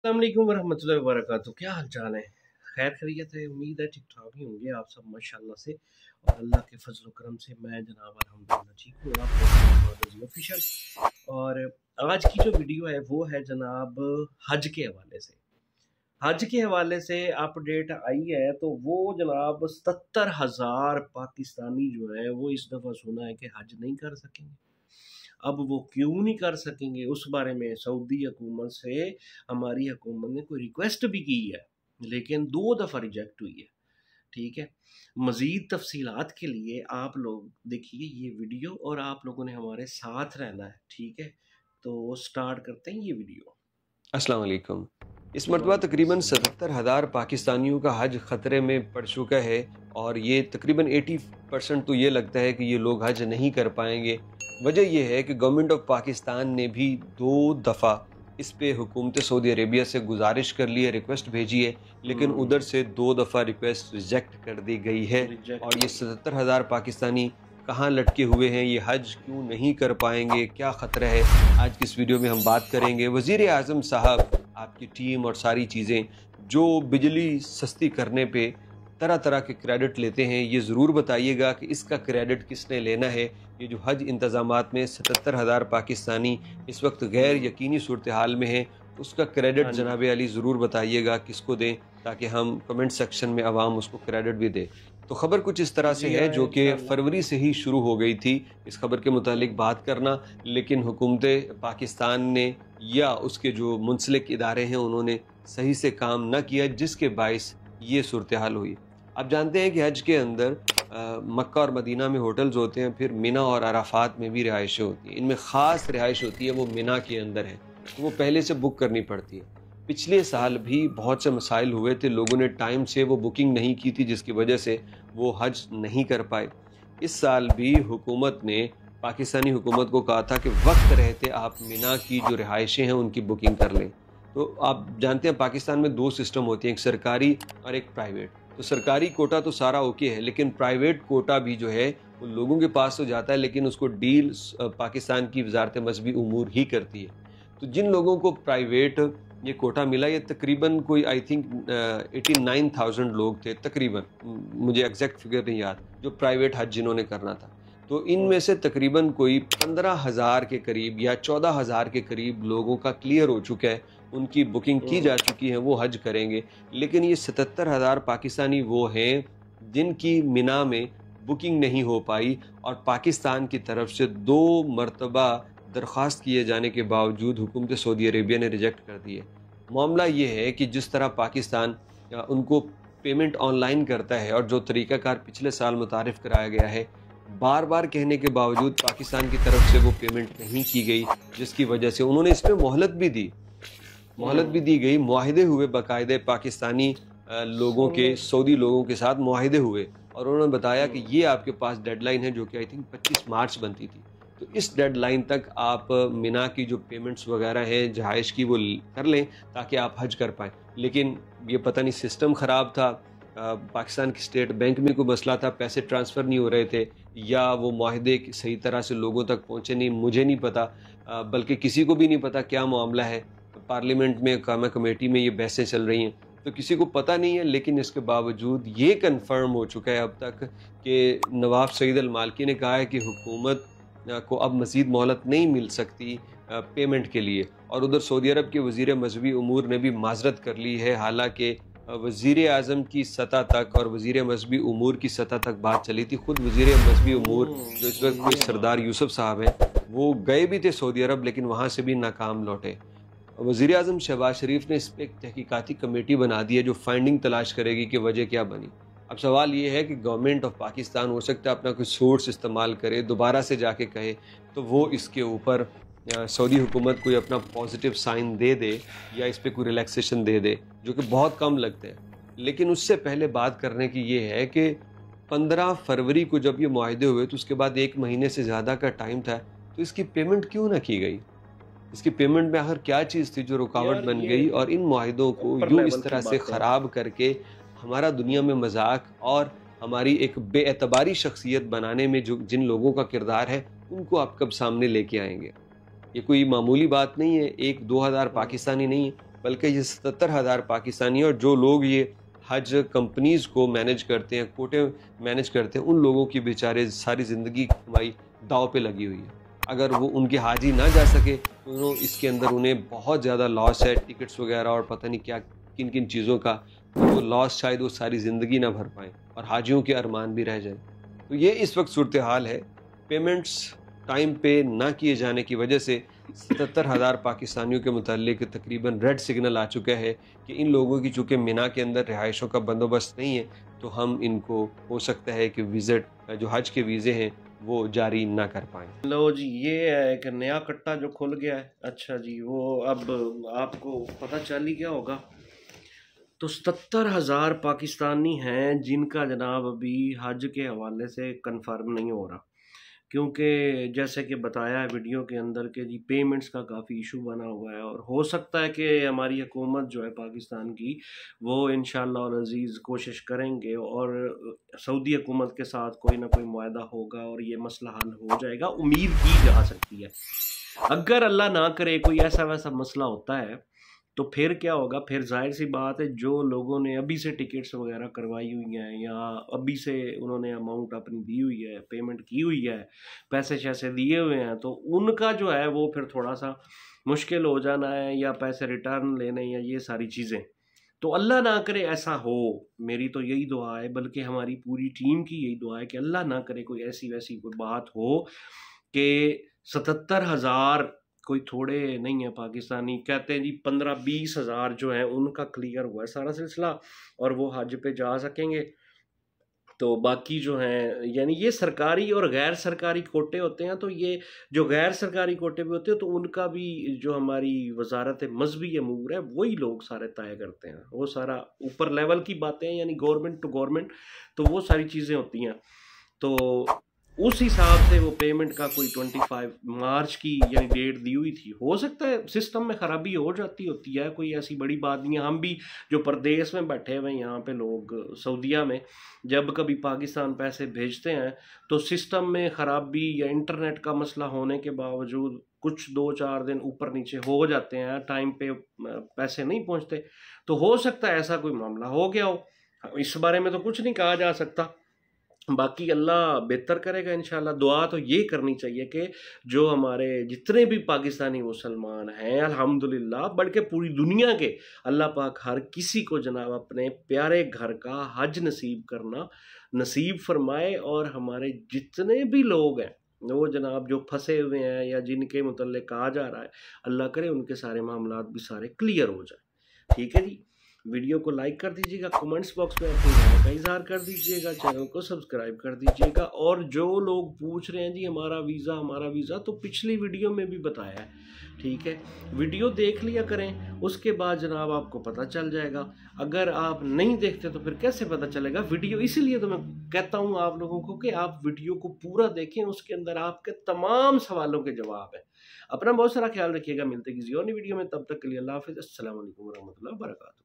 अस्सलाम वालेकुम वरहमतुल्लाहि वबरकातुहू। क्या हाल चाल है? खैर खैरियत है। उम्मीद है ठीक ठाक ही होंगे आप सब माशाल्लाह से, और अल्लाह के फजल करम से मैं जनाब अल्हम्दुलिल्लाह ठीक हूँ। आप ऑफिशियल। और आज की जो वीडियो है वो है जनाब हज के हवाले से। हज के हवाले से अपडेट आई है तो वो जनाब 77,000 पाकिस्तानी जो है वो इस दफ़ा सुना है कि हज नहीं कर सकेंगे। अब वो क्यों नहीं कर सकेंगे उस बारे में सऊदी हुकूमत से हमारी हुकूमत ने कोई रिक्वेस्ट भी की है, लेकिन 2 दफ़ा रिजेक्ट हुई है। ठीक है, मज़ीद तफसीलात के लिए आप लोग देखिए ये वीडियो और आप लोगों ने हमारे साथ रहना है। ठीक है, तो स्टार्ट करते हैं ये वीडियो। अस्सलाम वालेकुम। इस मरतबा तकरीबन 77,000 पाकिस्तानियों का हज ख़तरे में पड़ चुका है और ये तकरीबन 80% तो ये लगता है कि ये लोग हज नहीं कर पाएंगे। वजह यह है कि गवर्नमेंट ऑफ पाकिस्तान ने भी 2 दफ़ा इस पे हुकूमत सऊदी अरेबिया से गुजारिश कर ली है, रिक्वेस्ट भेजी है, लेकिन उधर से 2 दफ़ा रिक्वेस्ट रिजेक्ट कर दी गई है। और ये 77,000 पाकिस्तानी कहाँ लटके हुए हैं, ये हज क्यों नहीं कर पाएंगे, क्या ख़तरा है, आज की इस वीडियो में हम बात करेंगे। वज़ीर आज़म साहब, आपकी टीम और सारी चीज़ें जो बिजली सस्ती करने पे तरह तरह के क्रेडिट लेते हैं, ये ज़रूर बताइएगा कि इसका क्रेडिट किसने लेना है। ये जो हज इंतज़ामात में 77,000 पाकिस्तानी इस वक्त गैर यकीनी सूरत हाल में हैं, उसका क्रेडिट जनाब अली ज़रूर बताइएगा किसको दें, ताकि हम कमेंट सेक्शन में आवाम उसको क्रेडिट भी दे। तो ख़बर कुछ इस तरह से है जो कि फरवरी से ही शुरू हो गई थी इस खबर के मुतालिक बात करना, लेकिन हुकूमत पाकिस्तान ने या उसके जो मुंसलिक इदारे हैं उन्होंने सही से काम न किया, जिसके बाइस ये सूरत हाल हुई। आप जानते हैं कि हज के अंदर मक्का और मदीना में होटल्स होते हैं, फिर मिना और अराफात में भी रिहाइशें होती हैं। इनमें ख़ास रिहाइश होती है वो मिना के अंदर है, तो वो पहले से बुक करनी पड़ती है। पिछले साल भी बहुत से मसाइल हुए थे, लोगों ने टाइम से वो बुकिंग नहीं की थी, जिसकी वजह से वो हज नहीं कर पाए। इस साल भी हुकूमत ने पाकिस्तानी हुकूमत को कहा था कि वक्त रहते आप मिना की जो रिहाइशें हैं उनकी बुकिंग कर लें। तो आप जानते हैं पाकिस्तान में 2 सिस्टम होते हैं, एक सरकारी और एक प्राइवेट। तो सरकारी कोटा तो सारा ओके है, लेकिन प्राइवेट कोटा भी जो है वो लोगों के पास तो जाता है, लेकिन उसको डील पाकिस्तान की वजारत मजहबी उमूर ही करती है। तो जिन लोगों को प्राइवेट ये कोटा मिला, ये तकरीबन कोई आई थिंक 89,000 लोग थे तकरीबन, मुझे एग्जैक्ट फिगर नहीं याद, जो प्राइवेट हज जिन्होंने करना था। तो इनमें से तकरीबन कोई 15,000 के करीब या 14,000 के करीब लोगों का क्लियर हो चुका है, उनकी बुकिंग की जा चुकी है, वो हज करेंगे। लेकिन ये 77,000 पाकिस्तानी वो हैं जिनकी मिना में बुकिंग नहीं हो पाई, और पाकिस्तान की तरफ से 2 मरतबा दरख्वास्त किए जाने के बावजूद हुकूमत सऊदी अरेबिया ने रिजेक्ट कर दिए। मामला ये है कि जिस तरह पाकिस्तान उनको पेमेंट ऑनलाइन करता है और जो तरीक़ाकार पिछले साल मुतारिफ़ कराया गया है, बार बार कहने के बावजूद पाकिस्तान की तरफ से वो पेमेंट नहीं की गई, जिसकी वजह से उन्होंने इसमें मोहलत भी दी गई। मुआहिदे हुए बाकायदे पाकिस्तानी लोगों के, सऊदी लोगों के साथ मुआहिदे हुए, और उन्होंने बताया कि ये आपके पास डेडलाइन है जो कि आई थिंक 25 मार्च बनती थी, तो इस डेडलाइन तक आप मिना की जो पेमेंट्स वगैरह हैं जहाइश की वो कर लें ताकि आप हज कर पाएँ। लेकिन ये पता नहीं सिस्टम ख़राब था, पाकिस्तान की स्टेट बैंक में कोई मसला था, पैसे ट्रांसफ़र नहीं हो रहे थे, या वो मुआहिदे सही तरह से लोगों तक पहुँचे नहीं, मुझे नहीं पता, बल्कि किसी को भी नहीं पता क्या मामला है। पार्लियामेंट में कामा कमेटी में ये बहसें चल रही हैं, तो किसी को पता नहीं है। लेकिन इसके बावजूद ये कंफर्म हो चुका है अब तक कि नवाब सईद अल मालकी ने कहा है कि हुकूमत को अब मज़ीद मोहलत नहीं मिल सकती पेमेंट के लिए, और उधर सऊदी अरब के वज़ीर मजहबी उमूर ने भी माजरत कर ली है। हालांकि वज़ीर आज़म की सतह तक और वज़ीर मजहबी उमूर की सतह तक बात चली थी। ख़ुद वज़ीर मजहबी उमूर जो इस वक्त कोई सरदार यूसुफ साहब हैं, वो गए भी थे सऊदी अरब, लेकिन वहाँ से भी नाकाम लौटे। वज़ीर आज़म शहबाज शरीफ ने इस पर एक तहकीकाती कमेटी बना दी है जो फाइंडिंग तलाश करेगी कि वजह क्या बनी। अब सवाल ये है कि गवर्नमेंट ऑफ पाकिस्तान हो सकता है अपना कोई सोर्स इस्तेमाल करे, दोबारा से जाके कहे, तो वो इसके ऊपर सऊदी हुकूमत कोई अपना पॉजिटिव साइन दे दे या इस पर कोई रिलैक्सेशन दे दे, जो कि बहुत कम लगते हैं। लेकिन उससे पहले बात करने की ये है कि 15 फरवरी को जब ये मुआहिदे हुए तो उसके बाद 1 महीने से ज़्यादा का टाइम था, तो इसकी पेमेंट क्यों ना की गई? इसकी पेमेंट में आखिर क्या चीज़ थी जो रुकावट बन गई, और इन मुआहिदों को यूँ इस तरह से ख़राब करके हमारा दुनिया में मजाक और हमारी एक बेएतबारी शख्सियत बनाने में जो जिन लोगों का किरदार है, उनको आप कब सामने लेके आएंगे? ये कोई मामूली बात नहीं है, 1-2 हज़ार पाकिस्तानी नहीं है, بلکہ یہ 77,000 پاکستانی اور جو لوگ یہ حج کمپنیز کو مینیج کرتے ہیں، کوٹے مینیج کرتے ہیں، ان لوگوں کی بیچارے ساری زندگی کی کمائی داؤ پہ لگی ہوئی ہے۔ اگر وہ ان کے حاجی نہ جا سکے تو اس کے اندر انہیں بہت زیادہ لاس ہے، ٹکٹس وغیرہ اور پتہ نہیں کیا کن کن چیزوں کا، وہ لاس شاید وہ ساری زندگی نہ بھر پائیں اور حاجیوں کے ارمان بھی رہ جائیں۔ تو یہ اس وقت صورتحال ہے۔ پیمنٹس ٹائم پہ نہ کیے جانے کی وجہ سے 77,000 پاکستانیوں کے متعلق تقریباً ریڈ سگنل آ چکا ہے کہ ان لوگوں کی چونکہ مینا کے اندر رہائشوں کا بندوبست نہیں ہے تو ہم ان کو ہو سکتا ہے کہ وزٹ جو حج کے ویزے ہیں وہ جاری نہ کر پائیں۔ لو جی، یہ ہے ایک نیا کٹا جو کھل گیا ہے۔ اچھا جی، وہ اب آپ کو پتہ چل ہی گیا ہوگا۔ تو 77,000 پاکستانی ہیں جن کا جناب ابھی حج کے حوالے سے کنفرم نہیں ہو رہا، کیونکہ جیسے کہ بتایا ہے ویڈیو کے اندر کہ جی پیمنٹس کا کافی ایشو بنا ہوا ہے، اور ہو سکتا ہے کہ ہماری حکومت جو ہے پاکستان کی وہ انشاءاللہ العزیز کوشش کریں گے اور سعودی حکومت کے ساتھ کوئی نہ کوئی معاہدہ ہوگا اور یہ مسئلہ حل ہو جائے گا، امید کی جا سکتی ہے۔ اگر اللہ نہ کرے کوئی ایسا ویسا مسئلہ ہوتا ہے تو پھر کیا ہوگا؟ پھر ظاہر سی بات ہے جو لوگوں نے ابھی سے ٹکٹس وغیرہ کروائی ہوئی ہیں یا ابھی سے انہوں نے اماؤنٹ اپنی دی ہوئی ہے، پیمنٹ کی ہوئی ہے، پیسے شیسے دیے ہوئے ہیں، تو ان کا جو ہے وہ پھر تھوڑا سا مشکل ہو جانا ہے، یا پیسے ریٹرن لینے یا یہ ساری چیزیں۔ تو اللہ نہ کرے ایسا ہو، میری تو یہی دعا ہے، بلکہ ہماری پوری ٹیم کی یہی دعا ہے کہ اللہ نہ کرے کوئی ایسی ویسی کوئی بات ہو کہ 77,000 کوئی تھوڑے نہیں ہیں پاکستانی، کہتے ہیں جی 15-20 ہزار جو ہیں ان کا کلیئر ہوا ہے سارا سلسلہ اور وہ حج پہ جا سکیں گے۔ تو باقی جو ہیں یعنی یہ سرکاری اور غیر سرکاری کوٹے ہوتے ہیں، تو یہ جو غیر سرکاری کوٹے بھی ہوتے ہیں تو ان کا بھی جو ہماری وزارت مذہبی امور ہے وہی لوگ سارے طے کرتے ہیں، وہ سارا اوپر لیول کی باتیں ہیں، یعنی گورنمنٹ ٹو گورنمنٹ، تو وہ ساری چیزیں ہوتی ہیں۔ تو اس حساب سے وہ پیمنٹ کا کوئی 25 مارچ کی یعنی ڈیٹ دی ہوئی تھی، ہو سکتا ہے سسٹم میں خرابی ہو جاتی ہوتی ہے، کوئی ایسی بڑی بات نہیں ہے۔ ہم بھی جو پردیس میں بیٹھے ہوئے یہاں پہ لوگ سعودیہ میں جب کبھی پاکستان پیسے بھیجتے ہیں تو سسٹم میں خرابی یا انٹرنیٹ کا مسئلہ ہونے کے باوجود کچھ 2-4 دن اوپر نیچے ہو جاتے ہیں، ٹائم پہ پیسے نہیں پہنچتے، تو ہو سکتا ہے ایسا کوئی معاملہ ہو گیا ہو، اس بارے میں تو کچھ نہیں کہا جا سکتا، باقی اللہ بہتر کرے گا انشاءاللہ۔ دعا تو یہ کرنی چاہیے کہ جو ہمارے جتنے بھی پاکستانی مسلمان ہیں الحمدللہ، بلکہ پوری دنیا کے، اللہ پاک ہر کسی کو جناب اپنے پیارے گھر کا حج نصیب کرنا نصیب فرمائے، اور ہمارے جتنے بھی لوگ ہیں وہ جناب جو پھنسے ہوئے ہیں یا جن کے متعلق کہا جا رہا ہے، اللہ کرے ان کے سارے معاملات بھی سارے کلیئر ہو جائیں۔ ٹھیک ہے جی، ویڈیو کو لائک کر دیجیے گا، کمنٹس باکس میں اپنی رائے کا اظہار کر دیجیے گا، چینل کو سبسکرائب کر دیجیے گا، اور جو لوگ پوچھ رہے ہیں جی ہمارا ویزا، تو پچھلی ویڈیو میں بھی بتایا ہے، ٹھیک ہے، ویڈیو دیکھ لیا کریں، اس کے بعد جناب آپ کو پتہ چل جائے گا۔ اگر آپ نہیں دیکھتے تو پھر کیسے پتہ چلے گا ویڈیو؟ اسی لیے تو میں کہتا ہوں آپ لوگوں کو کہ آپ ویڈیو کو پورا دیکھیں، اس کے اندر آپ کے تمام سوالوں کے جواب ہیں۔ اپنا بہت سارا خیال رکھیے گا، ملتے کسی اور نئی ویڈیو میں، تب تک کے لیے اللہ حافظ، السلام علیکم ورحمۃ اللہ وبرکاتہ۔